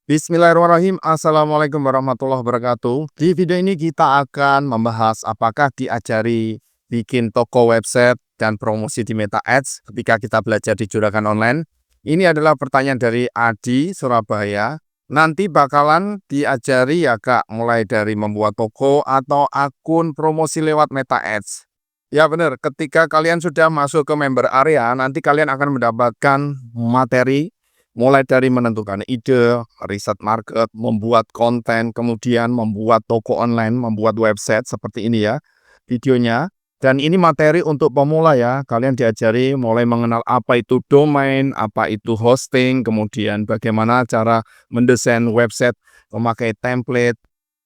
Bismillahirrahmanirrahim. Assalamualaikum warahmatullahi wabarakatuh. Di video ini kita akan membahas apakah diajari bikin toko website dan promosi di Meta Ads ketika kita belajar di Juragan Online. Ini adalah pertanyaan dari Adi, Surabaya. Nanti bakalan diajari ya Kak, mulai dari membuat toko atau akun promosi lewat Meta Ads. Ya benar, ketika kalian sudah masuk ke member area, nanti kalian akan mendapatkan materi mulai dari menentukan ide, riset market, membuat konten, kemudian membuat toko online, membuat website seperti ini ya videonya. Dan ini materi untuk pemula ya, kalian diajari mulai mengenal apa itu domain, apa itu hosting, kemudian bagaimana cara mendesain website, memakai template.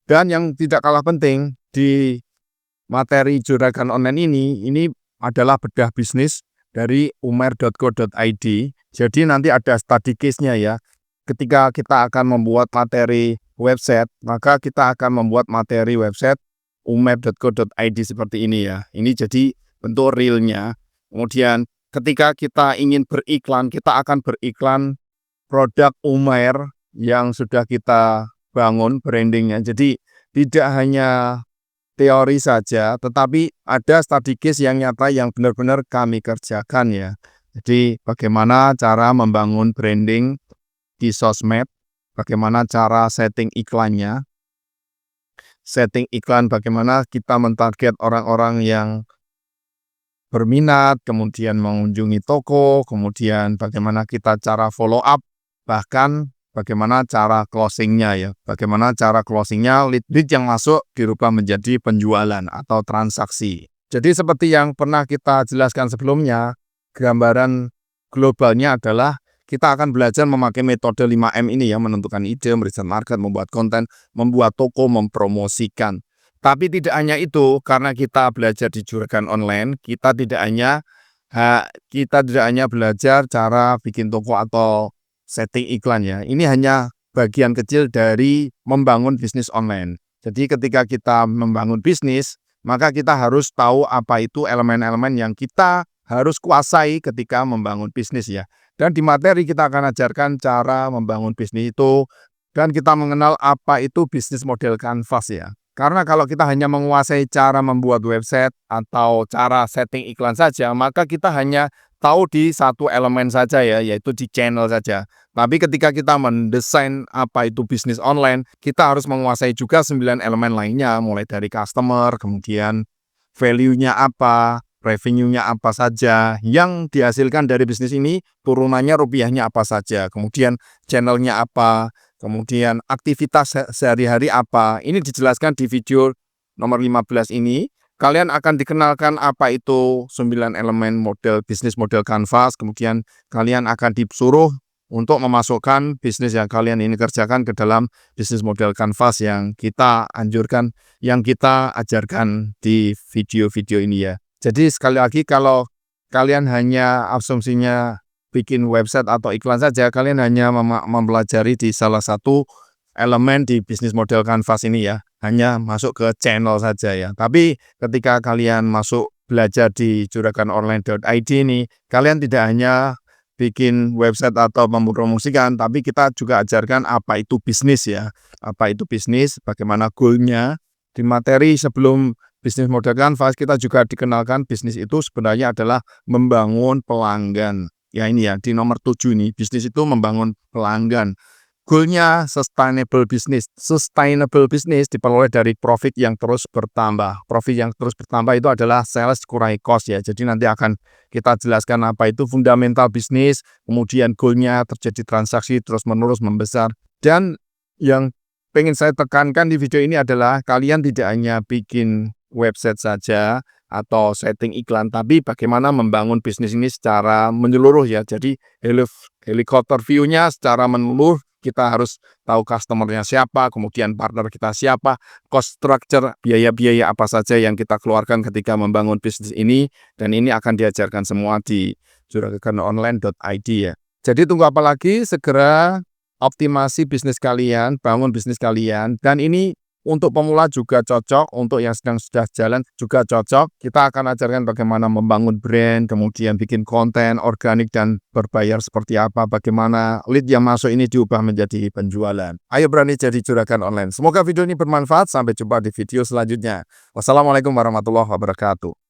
Dan yang tidak kalah penting di materi Juragan Online ini adalah bedah bisnis dari umair.co.id. Jadi nanti ada study case-nya ya. Ketika kita akan membuat materi website, maka kita akan membuat materi website umair.co.id seperti ini ya. Ini jadi bentuk real-nya. Kemudian ketika kita ingin beriklan, kita akan beriklan produk Umair yang sudah kita bangun brandingnya. Jadi tidak hanya teori saja, tetapi ada study case yang nyata yang benar-benar kami kerjakan ya. Jadi bagaimana cara membangun branding di sosmed, bagaimana cara setting iklannya, setting iklan bagaimana kita mentarget orang-orang yang berminat, kemudian mengunjungi toko, kemudian bagaimana kita cara follow up, bahkan bagaimana cara closingnya ya, bagaimana cara closingnya lead yang masuk dirubah menjadi penjualan atau transaksi. Jadi seperti yang pernah kita jelaskan sebelumnya, gambaran globalnya adalah kita akan belajar memakai metode 5M ini ya, menentukan ide, meriset market, membuat konten, membuat toko, mempromosikan. Tapi tidak hanya itu, karena kita belajar di Juragan Online, kita tidak hanya belajar cara bikin toko atau setting iklan ya. Ini hanya bagian kecil dari membangun bisnis online. Jadi ketika kita membangun bisnis, maka kita harus tahu apa itu elemen-elemen yang kita harus kuasai ketika membangun bisnis ya. Dan di materi kita akan ajarkan cara membangun bisnis itu dan kita mengenal apa itu bisnis model kanvas ya. Karena kalau kita hanya menguasai cara membuat website atau cara setting iklan saja, maka kita hanya tahu di satu elemen saja ya, yaitu di channel saja. Tapi ketika kita mendesain apa itu bisnis online, kita harus menguasai juga 9 elemen lainnya, mulai dari customer, kemudian value-nya apa, revenue-nya apa saja, yang dihasilkan dari bisnis ini, turunannya rupiahnya apa saja, kemudian channel-nya apa, kemudian aktivitas sehari-hari apa. Ini dijelaskan di video nomor 15 ini. Kalian akan dikenalkan apa itu 9 elemen model bisnis model kanvas, kemudian kalian akan disuruh untuk memasukkan bisnis yang kalian ini kerjakan ke dalam bisnis model kanvas yang kita anjurkan, yang kita ajarkan di video-video ini ya. Jadi sekali lagi kalau kalian hanya asumsinya bikin website atau iklan saja, kalian hanya mempelajari di salah satu elemen di bisnis model kanvas ini ya, hanya masuk ke channel saja ya. Tapi ketika kalian masuk belajar di juraganonline.id ini, kalian tidak hanya bikin website atau mempromosikan, tapi kita juga ajarkan apa itu bisnis ya, apa itu bisnis, bagaimana goal-nya. Di materi sebelum bisnis model kanvas kita juga dikenalkan bisnis itu sebenarnya adalah membangun pelanggan. Ya ini ya, di nomor 7 ini, bisnis itu membangun pelanggan. Goalnya sustainable business. Sustainable business diperoleh dari profit yang terus bertambah. Profit yang terus bertambah itu adalah sales kurangi cost ya. Jadi nanti akan kita jelaskan apa itu fundamental bisnis, kemudian goalnya terjadi transaksi terus menerus membesar. Dan yang pengen saya tekankan di video ini adalah kalian tidak hanya bikin website saja atau setting iklan, tapi bagaimana membangun bisnis ini secara menyeluruh ya. Jadi helikopter view-nya secara menyeluruh. Kita harus tahu customer-nya siapa, kemudian partner kita siapa, cost structure, biaya-biaya apa saja yang kita keluarkan ketika membangun bisnis ini, dan ini akan diajarkan semua di juraganonline.id ya. Jadi tunggu apa lagi, segera optimasi bisnis kalian, bangun bisnis kalian, dan ini Untuk pemula juga cocok, untuk yang sedang sudah jalan juga cocok. Kita akan ajarkan bagaimana membangun brand, kemudian bikin konten organik dan berbayar seperti apa, bagaimana lead yang masuk ini diubah menjadi penjualan. Ayo berani jadi juragan online. Semoga video ini bermanfaat. Sampai jumpa di video selanjutnya. Wassalamualaikum warahmatullahi wabarakatuh.